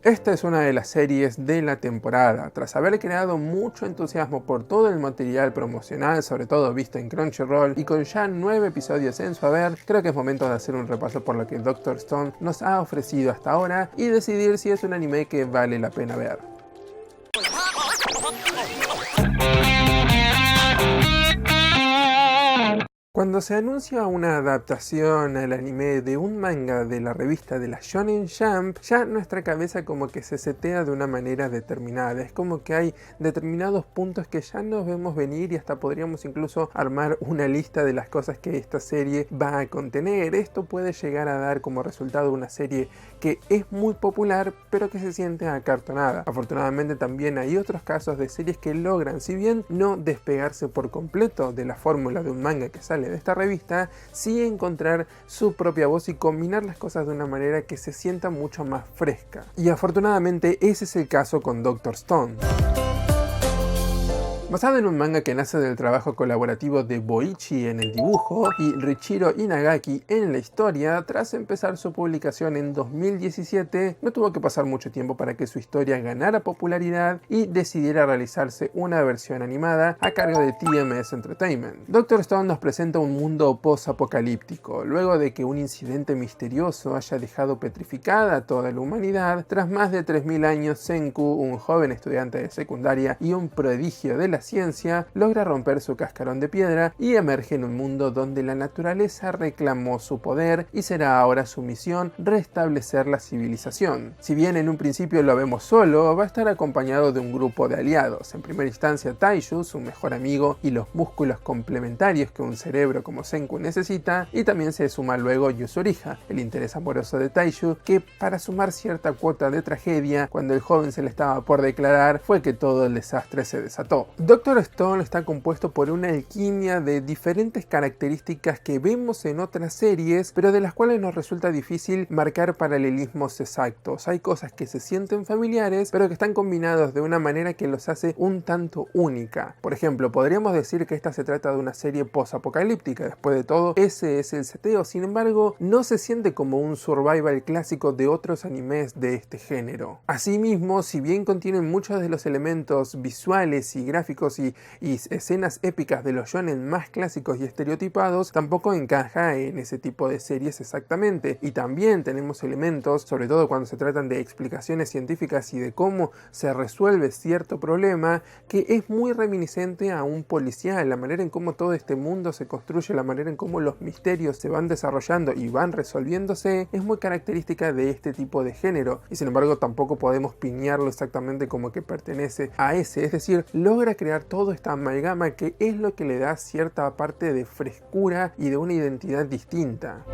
Esta es una de las series de la temporada. Tras haber creado mucho entusiasmo por todo el material promocional, sobre todo visto en Crunchyroll, y con ya 9 episodios en su haber, creo que es momento de hacer un repaso por lo que Dr. Stone nos ha ofrecido hasta ahora y decidir si es un anime que vale la pena ver. Cuando se anuncia una adaptación al anime de un manga de la revista de la Shonen Jump, ya nuestra cabeza como que se setea de una manera determinada. Es como que hay determinados puntos que ya nos vemos venir y hasta podríamos incluso armar una lista de las cosas que esta serie va a contener. Esto puede llegar a dar como resultado una serie que es muy popular pero que se siente acartonada. Afortunadamente también hay otros casos de series que logran, si bien no despegarse por completo de la fórmula de un manga que sale de esta revista, sí encontrar su propia voz y combinar las cosas de una manera que se sienta mucho más fresca. Y afortunadamente ese es el caso con Dr. Stone. Basado en un manga que nace del trabajo colaborativo de Boichi en el dibujo y Richiro Inagaki en la historia, tras empezar su publicación en 2017, no tuvo que pasar mucho tiempo para que su historia ganara popularidad y decidiera realizarse una versión animada a cargo de TMS Entertainment. Dr. Stone nos presenta un mundo post-apocalíptico, luego de que un incidente misterioso haya dejado petrificada a toda la humanidad. Tras más de 3000 años, Senku, un joven estudiante de secundaria y un prodigio de la ciencia, logra romper su cascarón de piedra y emerge en un mundo donde la naturaleza reclamó su poder y será ahora su misión restablecer la civilización. Si bien en un principio lo vemos solo, va a estar acompañado de un grupo de aliados. En primera instancia Taishu, su mejor amigo y los músculos complementarios que un cerebro como Senku necesita, y también se suma luego Yusuriha, el interés amoroso de Taishu, que para sumar cierta cuota de tragedia, cuando el joven se le estaba por declarar, fue que todo el desastre se desató. Dr. Stone está compuesto por una alquimia de diferentes características que vemos en otras series, pero de las cuales nos resulta difícil marcar paralelismos exactos. Hay cosas que se sienten familiares, pero que están combinados de una manera que los hace un tanto única. Por ejemplo, podríamos decir que esta se trata de una serie post-apocalíptica. Después de todo, ese es el seteo. Sin embargo, no se siente como un survival clásico de otros animes de este género. Asimismo, si bien contienen muchos de los elementos visuales y gráficos y escenas épicas de los shonen más clásicos y estereotipados, tampoco encaja en ese tipo de series exactamente. Y también tenemos elementos, sobre todo cuando se tratan de explicaciones científicas y de cómo se resuelve cierto problema, que es muy reminiscente a un policial. La manera en cómo todo este mundo se construye, la manera en cómo los misterios se van desarrollando y van resolviéndose, es muy característica de este tipo de género. Y sin embargo tampoco podemos piñarlo exactamente como que pertenece a ese. Es decir, logra crear todo esta amalgama que es lo que le da cierta parte de frescura y de una identidad distinta.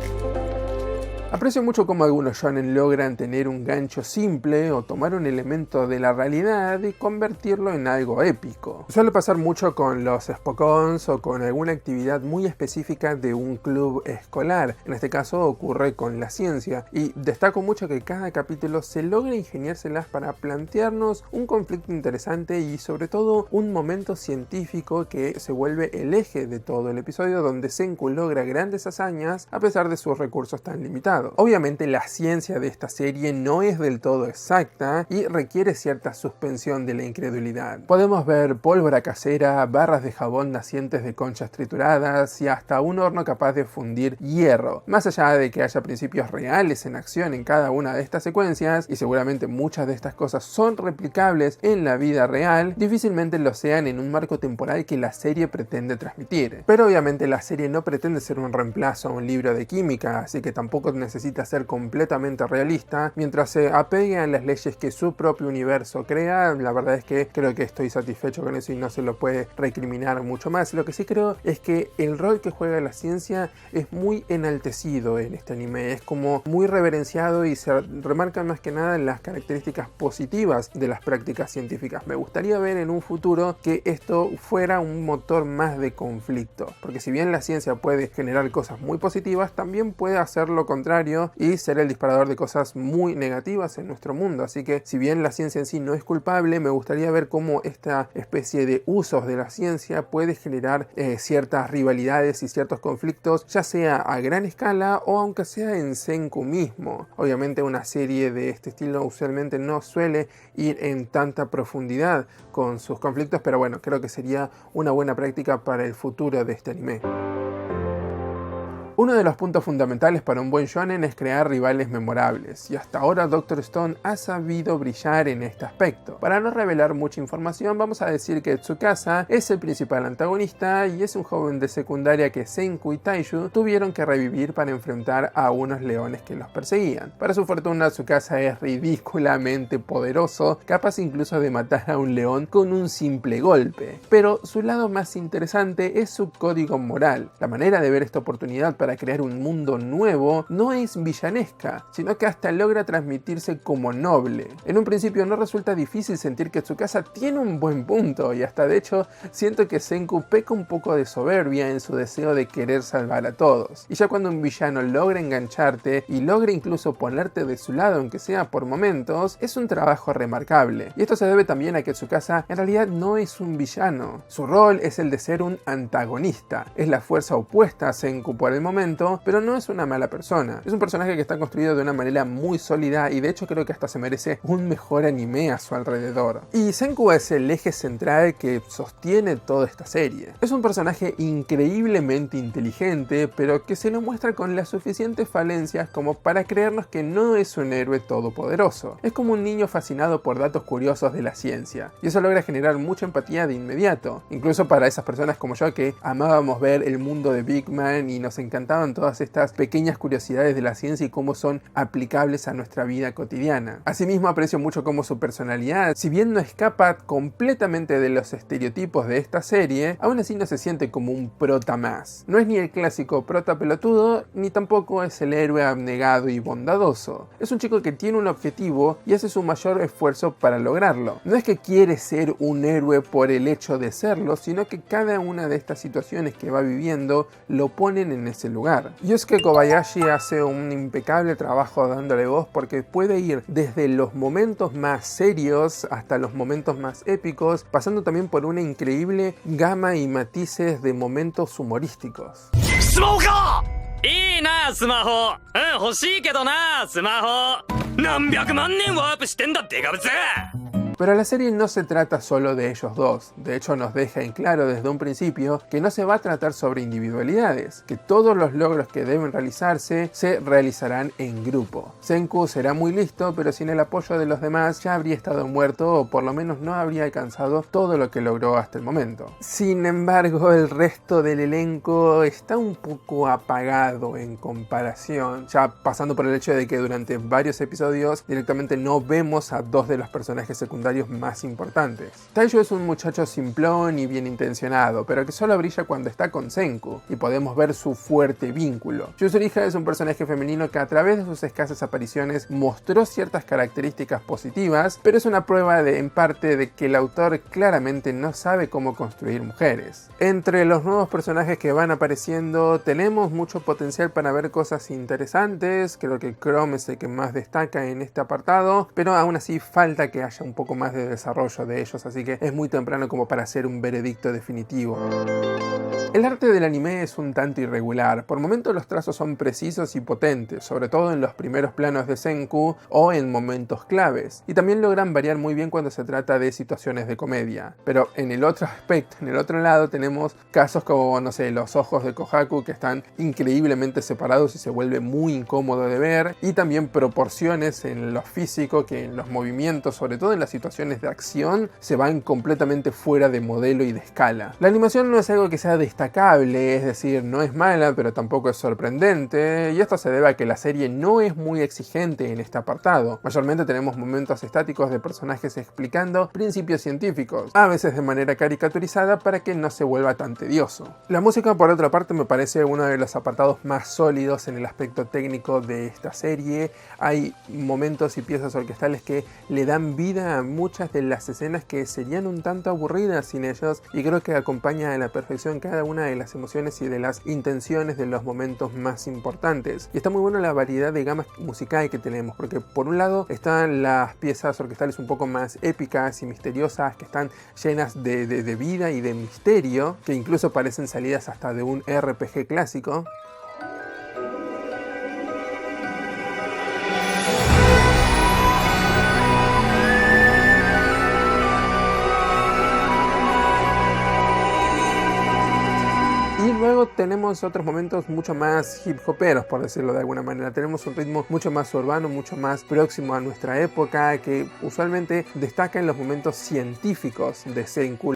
Aprecio mucho cómo algunos shonen logran tener un gancho simple o tomar un elemento de la realidad y convertirlo en algo épico. Suele pasar mucho con los Spokons o con alguna actividad muy específica de un club escolar. En este caso ocurre con la ciencia, y destaco mucho que cada capítulo se logra ingeniárselas para plantearnos un conflicto interesante y sobre todo un momento científico que se vuelve el eje de todo el episodio, donde Senku logra grandes hazañas a pesar de sus recursos tan limitados. Obviamente la ciencia de esta serie no es del todo exacta y requiere cierta suspensión de la incredulidad. Podemos ver pólvora casera, barras de jabón nacientes de conchas trituradas y hasta un horno capaz de fundir hierro. Más allá de que haya principios reales en acción en cada una de estas secuencias, y seguramente muchas de estas cosas son replicables en la vida real, difícilmente lo sean en un marco temporal que la serie pretende transmitir. Pero obviamente la serie no pretende ser un reemplazo a un libro de química, así que tampoco necesita ser completamente realista. Mientras se apegue a las leyes que su propio universo crea, la verdad es que creo que estoy satisfecho con eso y no se lo puede recriminar mucho más. Lo que sí creo es que el rol que juega la ciencia es muy enaltecido en este anime, es como muy reverenciado y se remarcan más que nada las características positivas de las prácticas científicas. Me gustaría ver en un futuro que esto fuera un motor más de conflicto, porque si bien la ciencia puede generar cosas muy positivas, también puede hacer lo contrario contrario y ser el disparador de cosas muy negativas en nuestro mundo. Así que si bien la ciencia en sí no es culpable, me gustaría ver cómo esta especie de usos de la ciencia puede generar ciertas rivalidades y ciertos conflictos, ya sea a gran escala o aunque sea en Senku mismo. Obviamente una serie de este estilo usualmente no suele ir en tanta profundidad con sus conflictos, pero bueno, creo que sería una buena práctica para el futuro de este anime. Uno de los puntos fundamentales para un buen shonen es crear rivales memorables, y hasta ahora Dr. Stone ha sabido brillar en este aspecto. Para no revelar mucha información, vamos a decir que Tsukasa es el principal antagonista y es un joven de secundaria que Senku y Taishu tuvieron que revivir para enfrentar a unos leones que los perseguían. Para su fortuna, Tsukasa es ridículamente poderoso, capaz incluso de matar a un león con un simple golpe. Pero su lado más interesante es su código moral. La manera de ver esta oportunidad para crear un mundo nuevo no es villanesca, sino que hasta logra transmitirse como noble. En un principio no resulta difícil sentir que Tsukasa tiene un buen punto, y hasta de hecho siento que Senku peca un poco de soberbia en su deseo de querer salvar a todos. Y ya cuando un villano logra engancharte y logra incluso ponerte de su lado, aunque sea por momentos, es un trabajo remarcable. Y esto se debe también a que Tsukasa en realidad no es un villano. Su rol es el de ser un antagonista. Es la fuerza opuesta a Senku por el momento, pero no es una mala persona. Es un personaje que está construido de una manera muy sólida y de hecho creo que hasta se merece un mejor anime a su alrededor. Y Senku es el eje central que sostiene toda esta serie. Es un personaje increíblemente inteligente, pero que se lo muestra con las suficientes falencias como para creernos que no es un héroe todopoderoso. Es como un niño fascinado por datos curiosos de la ciencia, y eso logra generar mucha empatía de inmediato, incluso para esas personas como yo que amábamos ver el mundo de Big Man y nos encantaban todas estas pequeñas curiosidades de la ciencia y cómo son aplicables a nuestra vida cotidiana. Asimismo, aprecio mucho cómo su personalidad, si bien no escapa completamente de los estereotipos de esta serie, aún así no se siente como un prota más. No es ni el clásico prota pelotudo, ni tampoco es el héroe abnegado y bondadoso. Es un chico que tiene un objetivo y hace su mayor esfuerzo para lograrlo. No es que quiere ser un héroe por el hecho de serlo, sino que cada una de estas situaciones que va viviendo lo ponen en ese lugar. Yusuke Kobayashi hace un impecable trabajo dándole voz porque puede ir desde los momentos más serios hasta los momentos más épicos, pasando también por una increíble gama y matices de momentos humorísticos. Pero la serie no se trata solo de ellos dos. De hecho, nos deja en claro desde un principio que no se va a tratar sobre individualidades, que todos los logros que deben realizarse se realizarán en grupo. Senku será muy listo, pero sin el apoyo de los demás ya habría estado muerto, o por lo menos no habría alcanzado todo lo que logró hasta el momento. Sin embargo, el resto del elenco está un poco apagado en comparación, ya pasando por el hecho de que durante varios episodios directamente no vemos a dos de los personajes secundarios más importantes. Taishu es un muchacho simplón y bien intencionado, pero que solo brilla cuando está con Senku, y podemos ver su fuerte vínculo. Yuzuriha es un personaje femenino que a través de sus escasas apariciones mostró ciertas características positivas, pero es una prueba en parte de que el autor claramente no sabe cómo construir mujeres. Entre los nuevos personajes que van apareciendo tenemos mucho potencial para ver cosas interesantes. Creo que Chrome es el que más destaca en este apartado, pero aún así falta que haya un poco más de desarrollo de ellos, así que es muy temprano como para hacer un veredicto definitivo. El arte del anime es un tanto irregular. Por momentos los trazos son precisos y potentes, sobre todo en los primeros planos de Senku o en momentos claves, y también logran variar muy bien cuando se trata de situaciones de comedia. Pero en el otro aspecto, en el otro lado, tenemos casos como, no sé, los ojos de Kohaku, que están increíblemente separados y se vuelve muy incómodo de ver, y también proporciones en lo físico que en los movimientos, sobre todo en las situaciones de acción, se van completamente fuera de modelo y de escala. La animación no es algo que sea destacable, es decir, no es mala, pero tampoco es sorprendente, y esto se debe a que la serie no es muy exigente en este apartado. Mayormente tenemos momentos estáticos de personajes explicando principios científicos, a veces de manera caricaturizada para que no se vuelva tan tedioso. La música, por otra parte, me parece uno de los apartados más sólidos en el aspecto técnico de esta serie. Hay momentos y piezas orquestales que le dan vida a muchas de las escenas que serían un tanto aburridas sin ellos, y creo que acompaña a la perfección cada una de las emociones y de las intenciones de los momentos más importantes. Y está muy bueno la variedad de gamas musical que tenemos, porque por un lado están las piezas orquestales un poco más épicas y misteriosas, que están llenas de vida y de misterio, que incluso parecen salidas hasta de un RPG clásico. Y luego tenemos otros momentos mucho más hip hoperos, por decirlo de alguna manera. Tenemos un ritmo mucho más urbano, mucho más próximo a nuestra época, que usualmente destaca en los momentos científicos de Senku.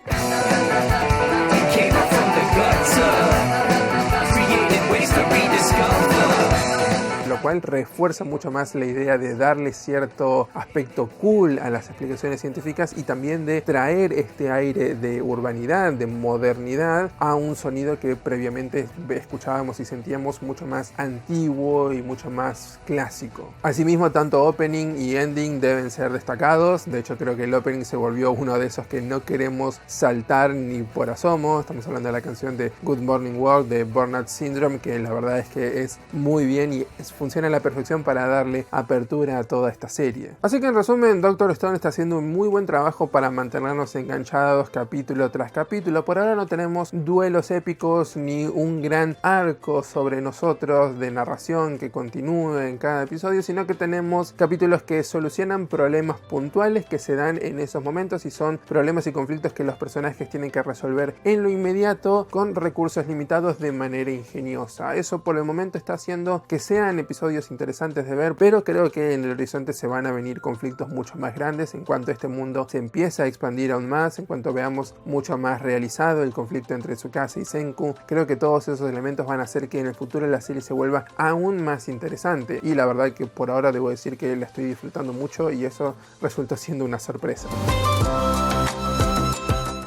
Lo cual refuerza mucho más la idea de darle cierto aspecto cool a las explicaciones científicas y también de traer este aire de urbanidad, de modernidad a un sonido que previamente escuchábamos y sentíamos mucho más antiguo y mucho más clásico. Asimismo, tanto opening y ending deben ser destacados. De hecho, creo que el opening se volvió uno de esos que no queremos saltar ni por asomo. Estamos hablando de la canción de Good Morning World de Burnout Syndrome, que la verdad es que es muy bien y funciona a la perfección para darle apertura a toda esta serie. Así que en resumen, Dr. Stone está haciendo un muy buen trabajo para mantenernos enganchados capítulo tras capítulo. Por ahora no tenemos duelos épicos ni un gran arco sobre nosotros de narración que continúe en cada episodio, sino que tenemos capítulos que solucionan problemas puntuales que se dan en esos momentos y son problemas y conflictos que los personajes tienen que resolver en lo inmediato con recursos limitados de manera ingeniosa. Eso por el momento está haciendo que sean episodios interesantes de ver, pero creo que en el horizonte se van a venir conflictos mucho más grandes en cuanto este mundo se empieza a expandir aún más, en cuanto veamos mucho más realizado el conflicto entre Tsukasa y Senku. Creo que todos esos elementos van a hacer que en el futuro la serie se vuelva aún más interesante, y la verdad que por ahora debo decir que la estoy disfrutando mucho y eso resultó siendo una sorpresa.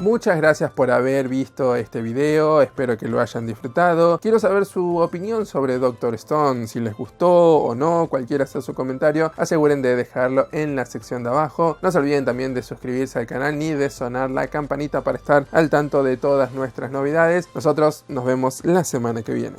Muchas gracias por haber visto este video, espero que lo hayan disfrutado. Quiero saber su opinión sobre Dr. Stone, si les gustó o no, cualquiera sea su comentario, aseguren de dejarlo en la sección de abajo. No se olviden también de suscribirse al canal ni de sonar la campanita para estar al tanto de todas nuestras novedades. Nosotros nos vemos la semana que viene.